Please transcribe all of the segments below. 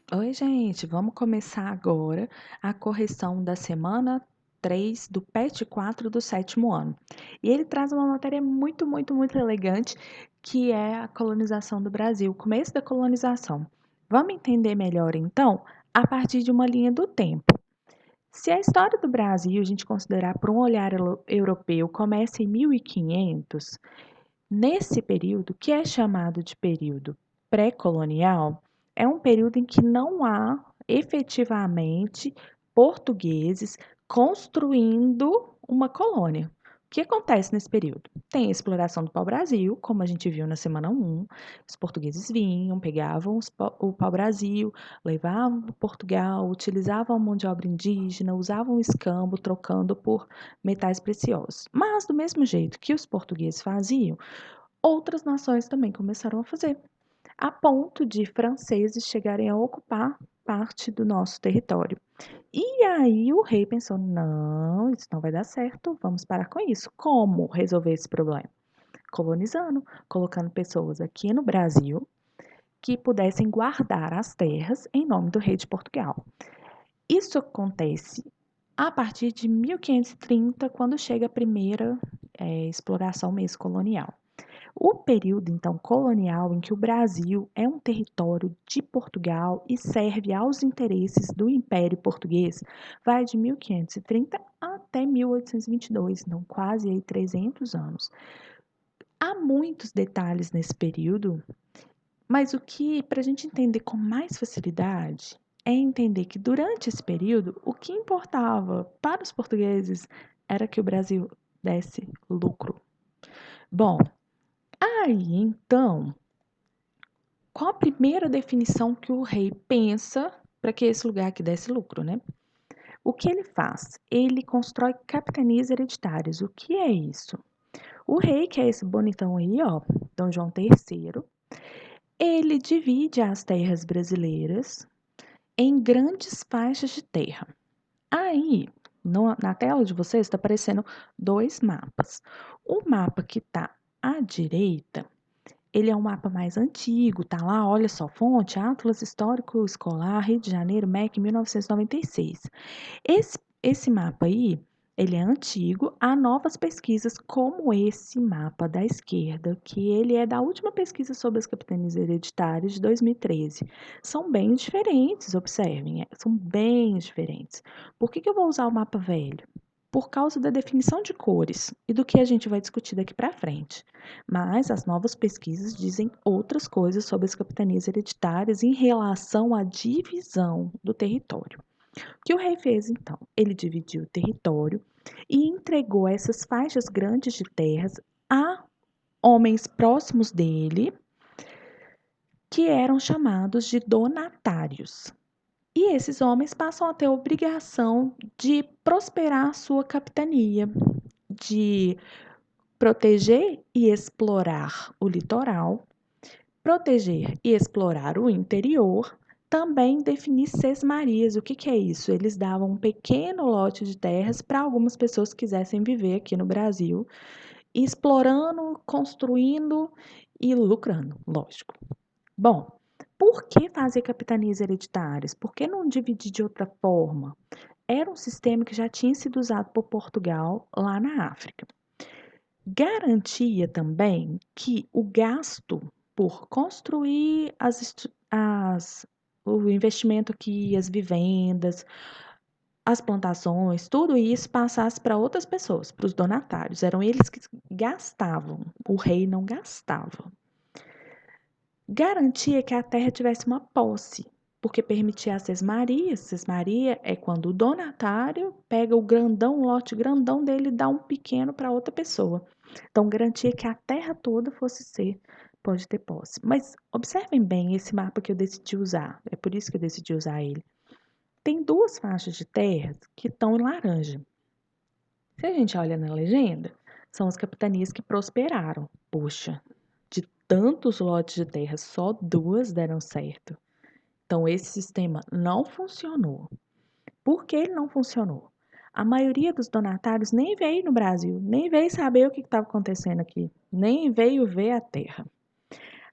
Oi, gente, vamos começar agora a correção da semana 3 do PET 4 do sétimo ano. E ele traz uma matéria muito elegante, que é a colonização do Brasil, o começo da colonização. Vamos entender melhor, então, a partir de uma linha do tempo. Se a história do Brasil a gente considerar por um olhar europeu começa em 1500, nesse período, que é chamado de período pré-colonial, é um período em que não há efetivamente portugueses construindo uma colônia. O que acontece nesse período? Tem a exploração do pau-brasil, como a gente viu na semana 1. Os portugueses vinham, pegavam o pau-brasil, levavam para Portugal, utilizavam a mão de obra indígena, usavam escambo, trocando por metais preciosos. Mas, do mesmo jeito que os portugueses faziam, outras nações também começaram a fazer, a ponto de franceses chegarem a ocupar parte do nosso território. E aí o rei pensou: não, isso não vai dar certo, vamos parar com isso. Como resolver esse problema? Colonizando, colocando pessoas aqui no Brasil que pudessem guardar as terras em nome do rei de Portugal. Isso acontece a partir de 1530, quando chega a primeira exploração mesmo colonial. O período, então, colonial em que o Brasil é um território de Portugal e serve aos interesses do Império Português vai de 1530 até 1822, então quase aí 300 anos. Há muitos detalhes nesse período, mas o que, para a gente entender com mais facilidade, é entender que durante esse período, o que importava para os portugueses era que o Brasil desse lucro. Bom, aí então, qual a primeira definição que o rei pensa para que esse lugar aqui desse lucro, né? O que ele faz? Ele constrói capitanias hereditárias. O que é isso? O rei, que é esse bonitão aí, ó, Dom João III, ele divide as terras brasileiras em grandes faixas de terra. Aí, na tela de vocês, está aparecendo dois mapas. O mapa que está à direita, ele é um mapa mais antigo, tá lá, olha só, fonte Atlas Histórico Escolar, Rio de Janeiro, MEC, 1996. Esse mapa aí, ele é antigo, há novas pesquisas como esse mapa da esquerda, que ele é da última pesquisa sobre as capitanias hereditárias de 2013. São bem diferentes, observem, são bem diferentes. Por que eu vou usar o mapa velho? Por causa da definição de cores e do que a gente vai discutir daqui para frente. Mas as novas pesquisas dizem outras coisas sobre as capitanias hereditárias em relação à divisão do território. O que o rei fez então? Ele dividiu o território e entregou essas faixas grandes de terras a homens próximos dele, que eram chamados de donatários. E esses homens passam a ter a obrigação de prosperar a sua capitania, de proteger e explorar o litoral, proteger e explorar o interior, também definir sesmarias. O que, que é isso? Eles davam um pequeno lote de terras para algumas pessoas que quisessem viver aqui no Brasil, explorando, construindo e lucrando, lógico. Bom, por que fazer capitanias hereditárias? Por que não dividir de outra forma? Era um sistema que já tinha sido usado por Portugal lá na África. Garantia também que o gasto por construir o investimento aqui, as vivendas, as plantações, tudo isso passasse para outras pessoas, para os donatários. Eram eles que gastavam, o rei não gastava. Garantia que a terra tivesse uma posse, porque permitia a sesmaria. Sesmaria é quando o donatário pega o grandão, o lote grandão dele e dá um pequeno para outra pessoa. Então, garantia que a terra toda pode ter posse. Mas observem bem esse mapa que eu decidi usar, é por isso que eu decidi usar ele. Tem duas faixas de terras que estão em laranja. Se a gente olha na legenda, são as capitanias que prosperaram. Poxa, de tantos lotes de terra, só duas deram certo. Então, esse sistema não funcionou. Por que ele não funcionou? A maioria dos donatários nem veio no Brasil, nem veio saber o que estava acontecendo aqui, nem veio ver a terra.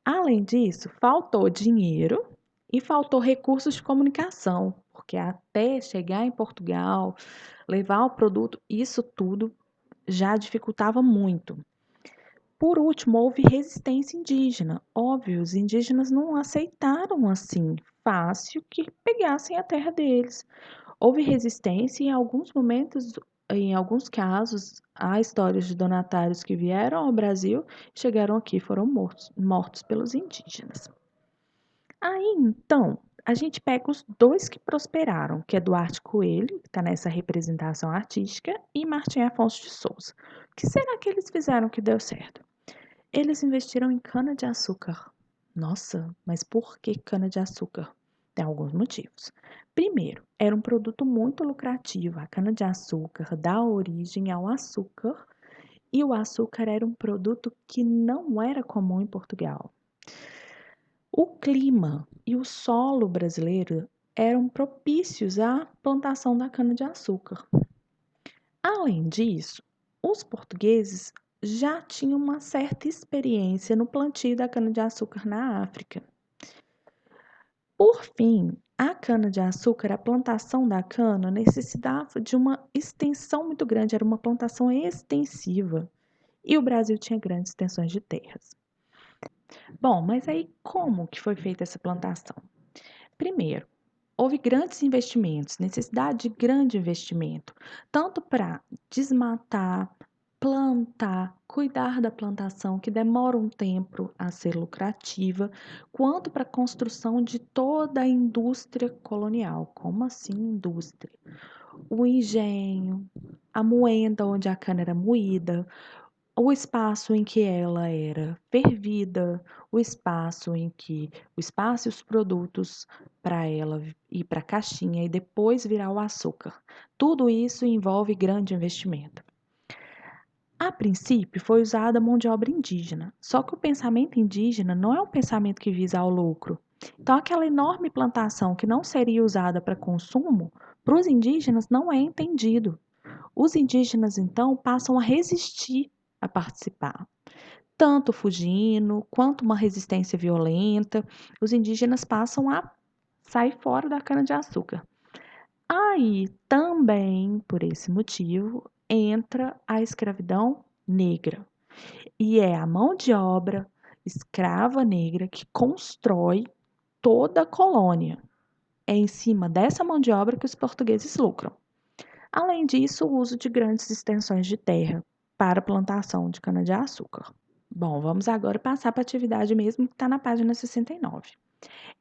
Além disso, faltou dinheiro E faltou recursos de comunicação, porque até chegar em Portugal, levar o produto, isso tudo já dificultava muito. Por último, houve resistência indígena. Óbvio, os indígenas não aceitaram assim fácil que pegassem a terra deles. Houve resistência e em alguns momentos, em alguns casos, há histórias de donatários que vieram ao Brasil, chegaram aqui e foram mortos pelos indígenas. Aí, então, a gente pega os dois que prosperaram, que é Duarte Coelho, que está nessa representação artística, e Martim Afonso de Souza. O que será que eles fizeram que deu certo? Eles investiram em cana-de-açúcar. Nossa, mas por que cana-de-açúcar? Tem alguns motivos. Primeiro, era um produto muito lucrativo. A cana-de-açúcar dá origem ao açúcar e o açúcar era um produto que não era comum em Portugal. O clima e o solo brasileiro eram propícios à plantação da cana-de-açúcar. Além disso, os portugueses já tinham uma certa experiência no plantio da cana-de-açúcar na África. Por fim, a cana-de-açúcar, a plantação da cana, necessitava de uma extensão muito grande, era uma plantação extensiva, e o Brasil tinha grandes extensões de terras. Bom, mas aí como que foi feita essa plantação? Primeiro, houve grandes investimentos, necessidade de grande investimento, tanto para desmatar, plantar, cuidar da plantação, que demora um tempo a ser lucrativa, quanto para a construção de toda a indústria colonial. Como assim indústria? O engenho, a moenda onde a cana era moída, o espaço em que ela era fervida, o espaço e os produtos para ela ir para a caixinha e depois virar o açúcar. Tudo isso envolve grande investimento. A princípio foi usada a mão de obra indígena, só que o pensamento indígena não é um pensamento que visa ao lucro. Então, aquela enorme plantação que não seria usada para consumo, para os indígenas não é entendido. Os indígenas, então, passam a resistir a participar, tanto fugindo quanto uma resistência violenta. Os indígenas passam a sair fora da cana-de-açúcar. Aí, também por esse motivo, entra a escravidão negra. E é a mão de obra escrava negra que constrói toda a colônia. É em cima dessa mão de obra que os portugueses lucram. Além disso, o uso de grandes extensões de terra para a plantação de cana-de-açúcar. Bom, vamos agora passar para a atividade mesmo que está na página 69.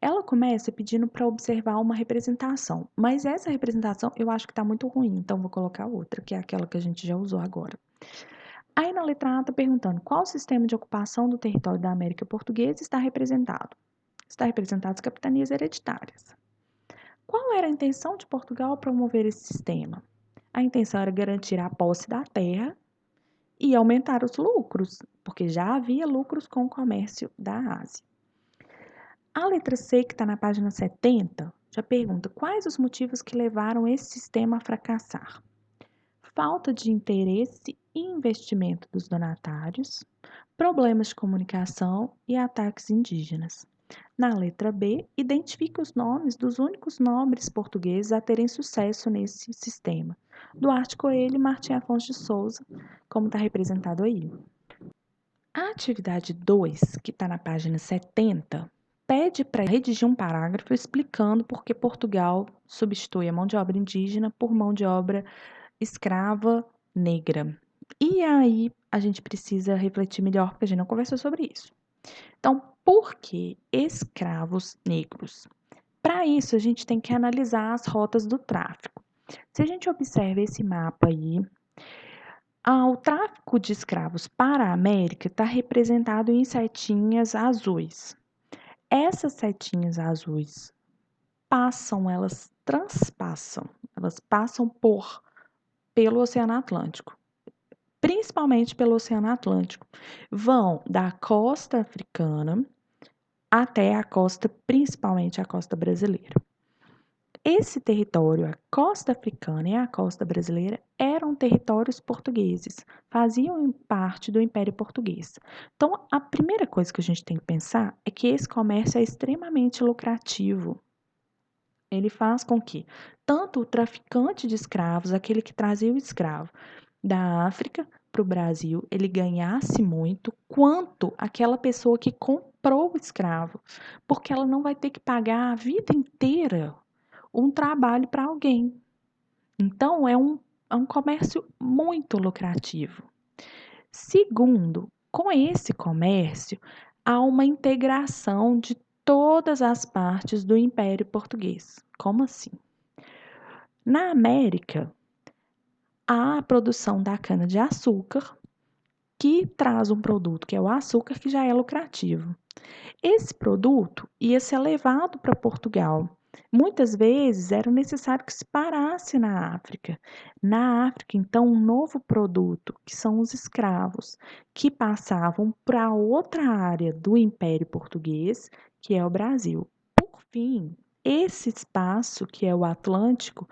Ela começa pedindo para observar uma representação, mas essa representação eu acho que está muito ruim, então vou colocar outra, que é aquela que a gente já usou agora. Aí na letra A está perguntando qual sistema de ocupação do território da América Portuguesa está representado. Está representado as capitanias hereditárias. Qual era a intenção de Portugal ao promover esse sistema? A intenção era garantir a posse da terra e aumentar os lucros, porque já havia lucros com o comércio da Ásia. A letra C, que está na página 70, já pergunta quais os motivos que levaram esse sistema a fracassar. Falta de interesse e investimento dos donatários, problemas de comunicação e ataques indígenas. Na letra B, identifique os nomes dos únicos nobres portugueses a terem sucesso nesse sistema. Duarte Coelho e Martim Afonso de Souza, como está representado aí. A atividade 2, que está na página 70, pede para redigir um parágrafo explicando por que Portugal substitui a mão de obra indígena por mão de obra escrava negra. E aí a gente precisa refletir melhor, porque a gente não conversou sobre isso. Então, por que escravos negros? Para isso, a gente tem que analisar as rotas do tráfico. Se a gente observa esse mapa aí, o tráfico de escravos para a América está representado em setinhas azuis. Essas setinhas azuis elas transpassam, elas passam pelo Oceano Atlântico, principalmente pelo Oceano Atlântico. Vão da costa africana até a costa, principalmente a costa brasileira. esse território, a costa africana e a costa brasileira, eram territórios portugueses, faziam parte do Império Português. Então, a primeira coisa que a gente tem que pensar é que esse comércio é extremamente lucrativo. Ele faz com que tanto o traficante de escravos, aquele que trazia o escravo da África para o Brasil, ele ganhasse muito, quanto aquela pessoa que comprou o escravo, porque ela não vai ter que pagar a vida inteira um trabalho para alguém. Então, é um comércio muito lucrativo. Segundo, com esse comércio, há uma integração de todas as partes do Império Português. Como assim? Na América, há a produção da cana-de-açúcar, que traz um produto que é o açúcar, que já é lucrativo. Esse produto ia ser levado para Portugal. Muitas vezes era necessário que se parasse na África. Na África, então, um novo produto, que são os escravos, que passavam para outra área do Império Português, que é o Brasil. Por fim, esse espaço, que é o Atlântico,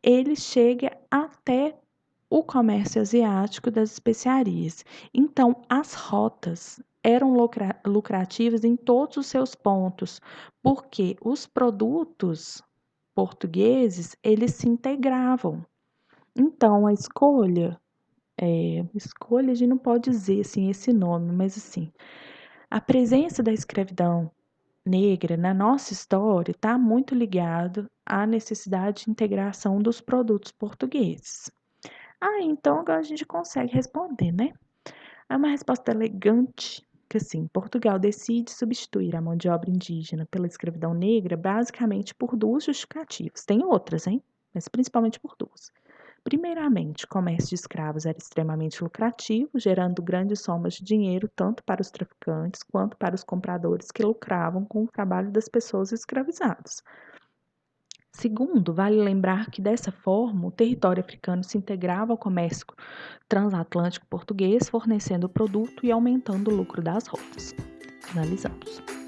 ele chega até o comércio asiático das especiarias. Então, as rotas eram lucrativas em todos os seus pontos, porque os produtos portugueses, eles se integravam. Então, escolha a gente não pode dizer assim esse nome, mas assim, a presença da escravidão negra na nossa história está muito ligado à necessidade de integração dos produtos portugueses. Então agora a gente consegue responder, né? É uma resposta elegante, que assim, Portugal decide substituir a mão de obra indígena pela escravidão negra basicamente por duas justificativas. Tem outras, hein? Mas principalmente por duas. Primeiramente, o comércio de escravos era extremamente lucrativo, gerando grandes somas de dinheiro tanto para os traficantes quanto para os compradores que lucravam com o trabalho das pessoas escravizadas. Segundo, vale lembrar que dessa forma o território africano se integrava ao comércio transatlântico português, fornecendo o produto e aumentando o lucro das rotas. Finalizamos.